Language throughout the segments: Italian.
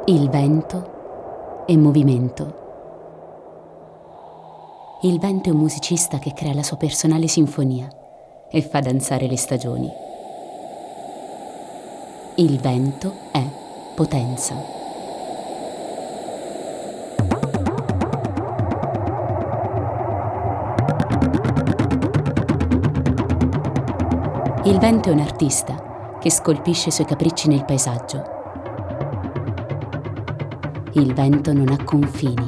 Il vento e movimento. Il vento è un musicista che crea la sua personale sinfonia e fa danzare le stagioni. Il vento è potenza. Il vento è un artista che scolpisce i suoi capricci nel paesaggio. Il vento non ha confini.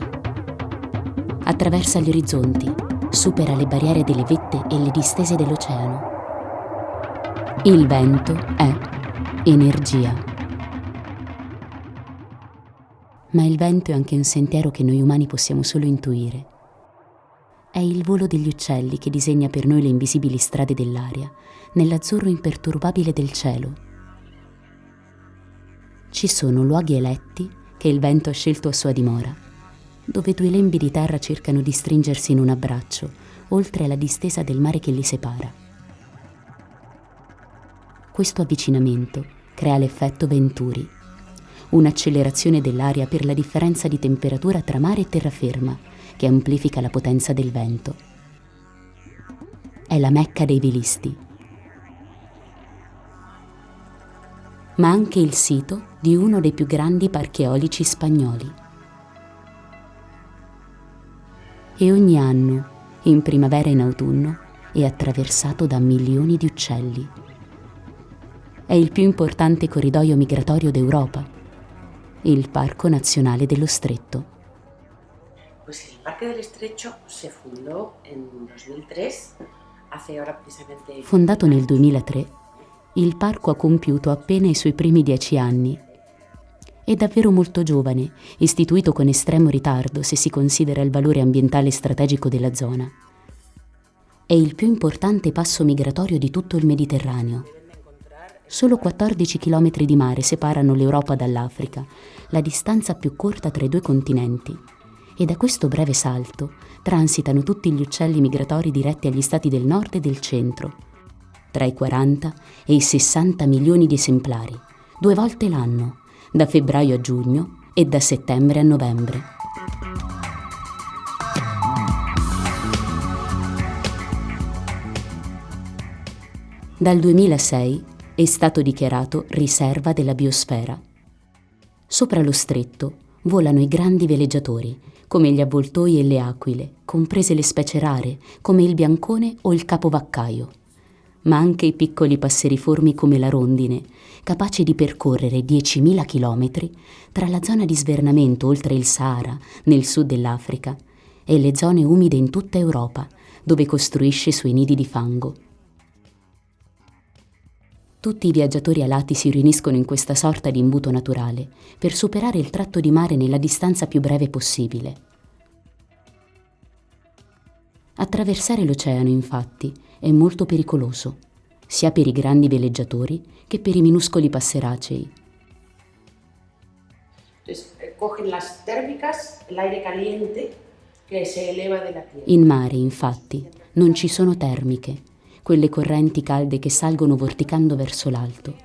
Attraversa gli orizzonti, supera le barriere delle vette e le distese dell'oceano. Il vento è energia. Ma il vento è anche un sentiero che noi umani possiamo solo intuire. È il volo degli uccelli che disegna per noi le invisibili strade dell'aria, nell'azzurro imperturbabile del cielo. Ci sono luoghi eletti che il vento ha scelto a sua dimora, dove due lembi di terra cercano di stringersi in un abbraccio, oltre la distesa del mare che li separa. Questo avvicinamento crea l'effetto Venturi, un'accelerazione dell'aria per la differenza di temperatura tra mare e terraferma, che amplifica la potenza del vento. È la Mecca dei velisti, ma anche il sito di uno dei più grandi parchi eolici spagnoli. E ogni anno, in primavera e in autunno, è attraversato da milioni di uccelli. È il più importante corridoio migratorio d'Europa, il Parco Nazionale dello Stretto. Pues el Parque del Estrecho se fundó en 2003, hace ahora precisamente... Fondato nel 2003, il parco ha compiuto appena i suoi primi 10 anni. È davvero molto giovane, istituito con estremo ritardo se si considera il valore ambientale strategico della zona. È il più importante passo migratorio di tutto il Mediterraneo. Solo 14 chilometri di mare separano l'Europa dall'Africa, la distanza più corta tra i due continenti. E da questo breve salto transitano tutti gli uccelli migratori diretti agli stati del nord e del centro, tra i 40 e i 60 milioni di esemplari, 2 volte l'anno, da febbraio a giugno e da settembre a novembre. Dal 2006 è stato dichiarato riserva della biosfera. Sopra lo stretto volano i grandi veleggiatori, come gli avvoltoi e le aquile, comprese le specie rare, come il biancone o il capovaccaio, ma anche i piccoli passeriformi come la rondine, capaci di percorrere 10.000 chilometri tra la zona di svernamento oltre il Sahara, nel sud dell'Africa, e le zone umide in tutta Europa, dove costruisce i suoi nidi di fango. Tutti i viaggiatori alati si riuniscono in questa sorta di imbuto naturale per superare il tratto di mare nella distanza più breve possibile. Attraversare l'oceano, infatti, è molto pericoloso, sia per i grandi veleggiatori che per i minuscoli passeracei. Cogen las térmicas, el aire caliente che si eleva della tierra. In mare, infatti, non ci sono termiche, quelle correnti calde che salgono vorticando verso l'alto,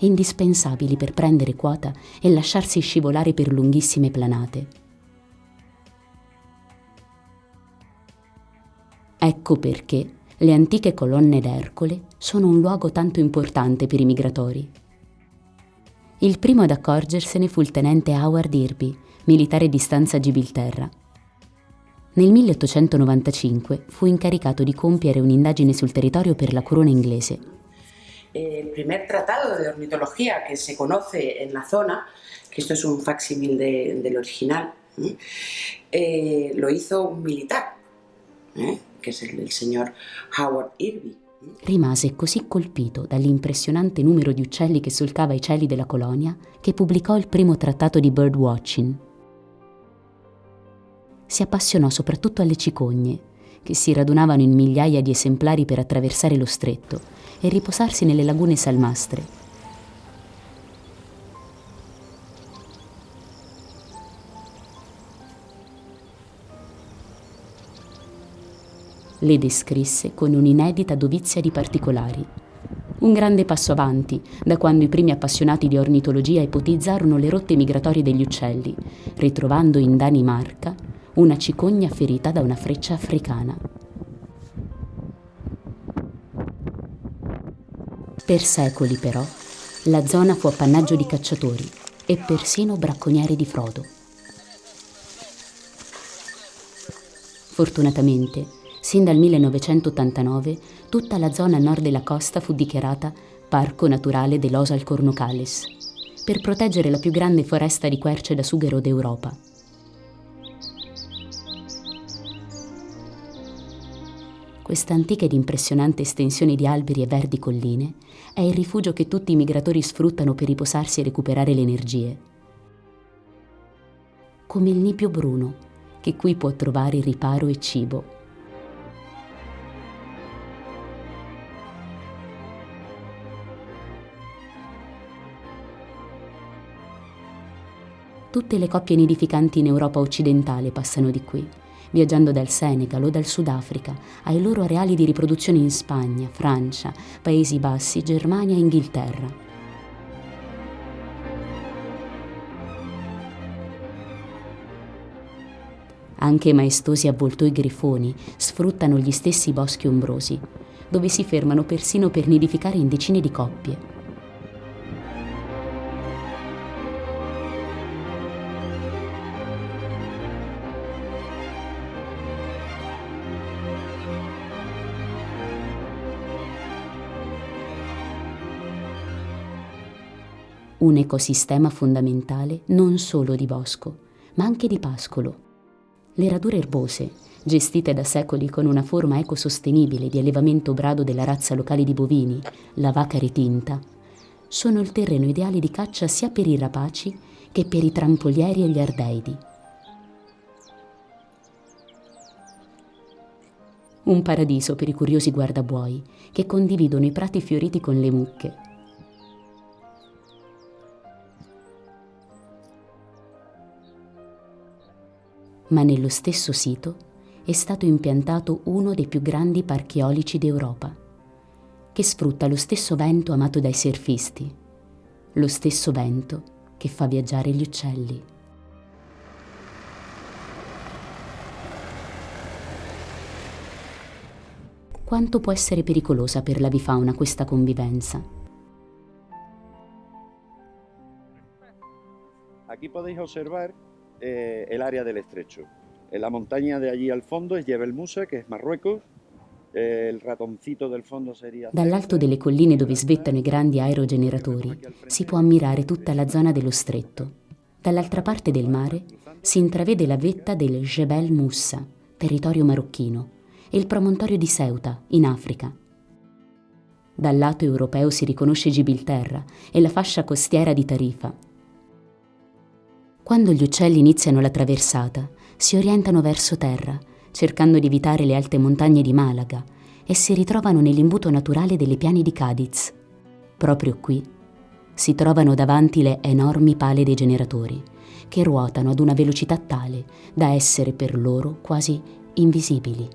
indispensabili per prendere quota e lasciarsi scivolare per lunghissime planate. Ecco perché le antiche colonne d'Ercole sono un luogo tanto importante per i migratori. Il primo ad accorgersene fu il tenente Howard Irby, militare di stanza a Gibilterra. Nel 1895 fu incaricato di compiere un'indagine sul territorio per la corona inglese. El primer tratado de ornitología que se conoce en la zona, que esto es un facsímil del original, lo hizo un militar, che è il signor Howard Irby. Rimase così colpito dall'impressionante numero di uccelli che solcava i cieli della colonia che pubblicò il primo trattato di birdwatching. Si appassionò soprattutto alle cicogne, che si radunavano in migliaia di esemplari per attraversare lo stretto e riposarsi nelle lagune salmastre. Le descrisse con un'inedita dovizia di particolari. Un grande passo avanti, da quando i primi appassionati di ornitologia ipotizzarono le rotte migratorie degli uccelli, ritrovando in Danimarca una cicogna ferita da una freccia africana. Per secoli, però, la zona fu appannaggio di cacciatori e persino bracconieri di frodo. Fortunatamente, sin dal 1989, tutta la zona a nord della costa fu dichiarata Parco Naturale dell'Osa al Cornucales, per proteggere la più grande foresta di querce da sughero d'Europa. Questa antica ed impressionante estensione di alberi e verdi colline è il rifugio che tutti i migratori sfruttano per riposarsi e recuperare le energie. Come il Nipio Bruno, che qui può trovare riparo e cibo. Tutte le coppie nidificanti in Europa occidentale passano di qui, viaggiando dal Senegal o dal Sudafrica ai loro areali di riproduzione in Spagna, Francia, Paesi Bassi, Germania e Inghilterra. Anche maestosi avvoltoi grifoni sfruttano gli stessi boschi ombrosi, dove si fermano persino per nidificare in decine di coppie. Un ecosistema fondamentale non solo di bosco, ma anche di pascolo. Le radure erbose, gestite da secoli con una forma ecosostenibile di allevamento brado della razza locale di bovini, la vaca retinta, sono il terreno ideale di caccia sia per i rapaci che per i trampolieri e gli ardeidi. Un paradiso per i curiosi guardabuoi che condividono i prati fioriti con le mucche. Ma nello stesso sito è stato impiantato uno dei più grandi parchi eolici d'Europa, che sfrutta lo stesso vento amato dai surfisti, lo stesso vento che fa viaggiare gli uccelli. Quanto può essere pericolosa per l'avifauna questa convivenza? Aquí podéis osservar el área del estrecho. La montaña de allí al fondo es Jebel Musa, que es Marruecos. Il ratoncito del fondo sería... Dall'alto delle colline dove svettano i grandi aerogeneratori si può ammirare tutta la zona dello stretto. Dall'altra parte del mare si intravede la vetta del Jebel Moussa, territorio marocchino, e il promontorio di Ceuta, in Africa. Dal lato europeo si riconosce Gibilterra e la fascia costiera di Tarifa. Quando gli uccelli iniziano la traversata, si orientano verso terra, cercando di evitare le alte montagne di Malaga, e si ritrovano nell'imbuto naturale delle piane di Cadiz. Proprio qui si trovano davanti le enormi pale dei generatori, che ruotano ad una velocità tale da essere per loro quasi invisibili.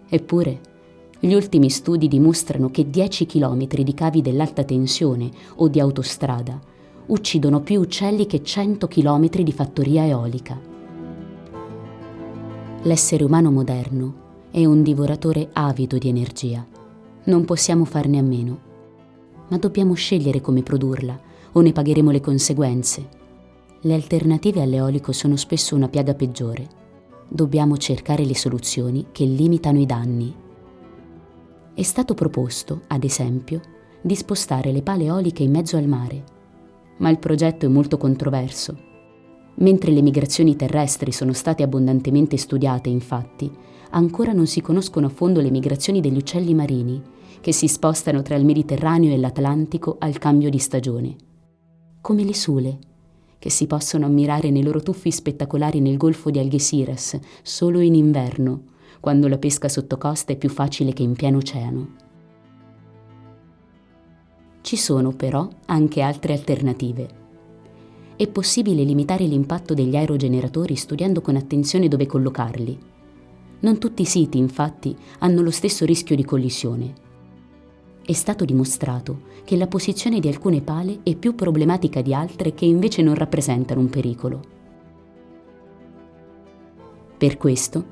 Eppure, gli ultimi studi dimostrano che 10 chilometri di cavi dell'alta tensione o di autostrada uccidono più uccelli che 100 chilometri di fattoria eolica. L'essere umano moderno è un divoratore avido di energia. Non possiamo farne a meno, ma dobbiamo scegliere come produrla o ne pagheremo le conseguenze. Le alternative all'eolico sono spesso una piaga peggiore. Dobbiamo cercare le soluzioni che limitano i danni. È stato proposto, ad esempio, di spostare le pale eoliche in mezzo al mare, ma il progetto è molto controverso. Mentre le migrazioni terrestri sono state abbondantemente studiate, infatti, ancora non si conoscono a fondo le migrazioni degli uccelli marini, che si spostano tra il Mediterraneo e l'Atlantico al cambio di stagione. Come le sule, che si possono ammirare nei loro tuffi spettacolari nel golfo di Algeciras solo in inverno, quando la pesca sotto costa è più facile che in pieno oceano. Ci sono però anche altre alternative. È possibile limitare l'impatto degli aerogeneratori studiando con attenzione dove collocarli. Non tutti i siti, infatti, hanno lo stesso rischio di collisione. È stato dimostrato che la posizione di alcune pale è più problematica di altre che invece non rappresentano un pericolo. Per questo,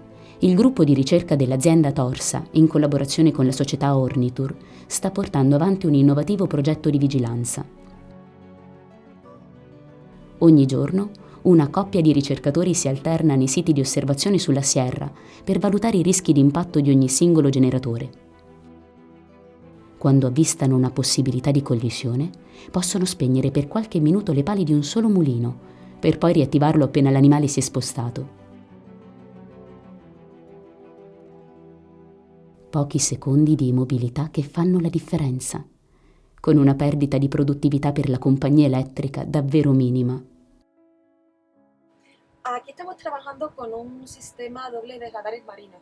il gruppo di ricerca dell'azienda Torsa, in collaborazione con la società Ornitour, sta portando avanti un innovativo progetto di vigilanza. Ogni giorno, una coppia di ricercatori si alterna nei siti di osservazione sulla Sierra per valutare i rischi di impatto di ogni singolo generatore. Quando avvistano una possibilità di collisione, possono spegnere per qualche minuto le pale di un solo mulino, per poi riattivarlo appena l'animale si è spostato. Pochi secondi di immobilità che fanno la differenza, con una perdita di produttività per la compagnia elettrica davvero minima. Aquí estamos trabajando con un sistema doble de radares marinos.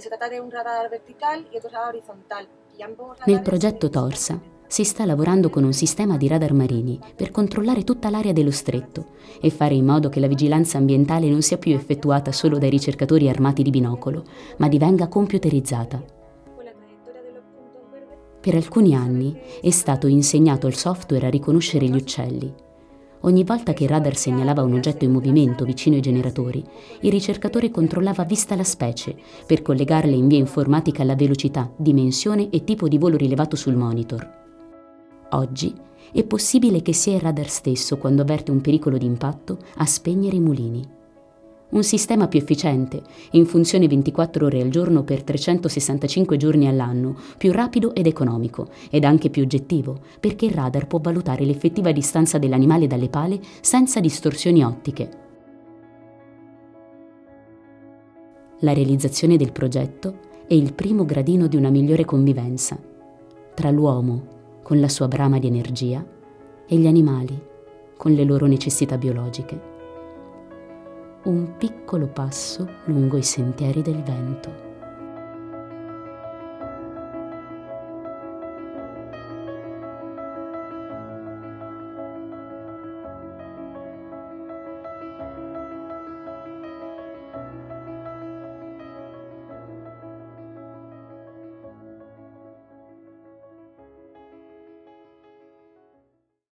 Se trata de un radar vertical y otro radar horizontal. Nel progetto Torsa si sta lavorando con un sistema di radar marini per controllare tutta l'area dello stretto e fare in modo che la vigilanza ambientale non sia più effettuata solo dai ricercatori armati di binocolo, ma divenga computerizzata. Per alcuni anni è stato insegnato al software a riconoscere gli uccelli. Ogni volta che il radar segnalava un oggetto in movimento vicino ai generatori, il ricercatore controllava a vista la specie per collegarle in via informatica alla velocità, dimensione e tipo di volo rilevato sul monitor. Oggi è possibile che sia il radar stesso, quando avverte un pericolo di impatto, a spegnere i mulini. Un sistema più efficiente, in funzione 24 ore al giorno per 365 giorni all'anno, più rapido ed economico, ed anche più oggettivo, perché il radar può valutare l'effettiva distanza dell'animale dalle pale senza distorsioni ottiche. La realizzazione del progetto è il primo gradino di una migliore convivenza tra l'uomo, con la sua brama di energia, e gli animali, con le loro necessità biologiche. Un piccolo passo lungo i sentieri del vento.